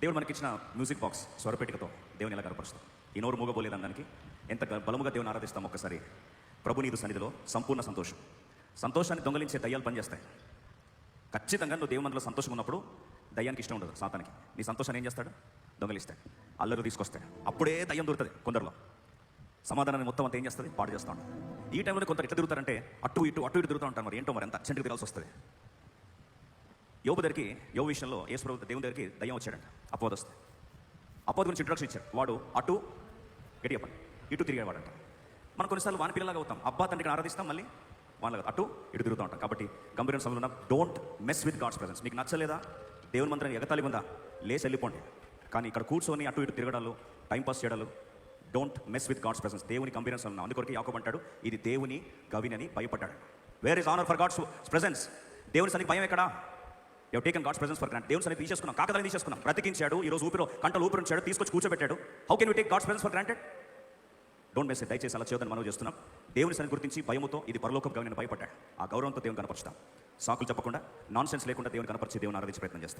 దేవుడు మనకిచ్చిన music box స్వరపేటికతో దేవుని ఎలా కనపరుస్తాం. ఈ నోరు మూగబోలేదని దానికి ఎంత బలముగా దేవుని ఆరాధిస్తాం. ఒక్కసారి ప్రభు నీదు సన్నిధిలో సంపూర్ణ సంతోషం. సంతోషాన్ని దొంగలించే దయ్యాలు పనిచేస్తాయి. ఖచ్చితంగా నువ్వు దేవుని మందిలో సంతోషం ఉన్నప్పుడు దయ్యానికి ఇష్టం ఉండదు. సాతానికి నీ సంతోషాన్ని ఏం చేస్తాడు? దొంగలిస్తాడు, అల్లరు తీసుకొస్తాడు. అప్పుడే దయ్యం దొరుకుతుంది. కొందరిలో సమాధానాన్ని మొత్తం అంతా ఏం చేస్తుంది? పాడు చేస్తూ ఉంటాడు. ఈ టైంలో కొంత ఎట్లా తిరుగుతారంటే అటు ఇటు తిరుగుతూ ఉంటారు. మరి ఏంటో మరి ఎంత అర్జెంట్గా తిరాల్సి వస్తుంది. యోబు దగ్గరికి, యోబు విషయంలో యేసు ప్రభు దేవుని దగ్గరికి దయ్యం వచ్చాడంట. అపవాది వస్తే అపవాది గురించి ఇంట్రడక్షన్ ఇచ్చాడు. వాడు అటు గట్టి చెప్పండి ఇటు తిరిగేవాడంట. మనం కొన్నిసార్లు వాని పిల్లలాగా అవుతాం. అబ్బా తండ్రికి ఆరాధిస్తాం, మళ్ళీ వాళ్ళ అటు ఇటు తిరుగుతూ ఉంటాం. కాబట్టి గంభీర సమయంలో ఉన్న don't mess with God's presence. మీకు నచ్చలేదా? దేవుని మంత్రాన్ని ఎగతాళి ఉందా? లేచి వెళ్ళిపోండి. కానీ ఇక్కడ కూర్చొని అటు ఇటు తిరగడాలు, టైంపాస్ చేయడాలు, don't mess with God's presence. దేవుని గంభీరం సమయం. అందుకొరకు యాకోబు అంటాడు, ఇది దేవుని గవిని అని భయపడ్డాడు. Where is honour for God's presence? దేవుని సన్నిధికి భయం ఎక్కడా? You taken God's presence for grant. దేవుని సన్నిధి తీసేసుకున్నాం, కాకదాన్ని తీసేసుకున్నాం. బ్రతికించాడు, ఈ రోజు ఊపిలో కంటలు ఊపిరి ఉంచాడు, తీసుకొచ్చి కూర్చోబెట్టాడు. How can you take God's presence for granted? Don't mess it. దయచేసి అలా చేయొద్దని మనం చేస్తున్నాం. దేవుని సన్నిధి గుర్తించి భయముతో ఇది పరలోకపు గవిని భయపడ్డాడు. ఆ గౌరవంతో దేవుని కనపరుస్తాం. సాకులు చెప్పకుండా, నాన్ సెన్స్ లేకుండా దేవుని కనపరిచి దేవుని ఆరాధించే ప్రయత్నం చేస్తాం.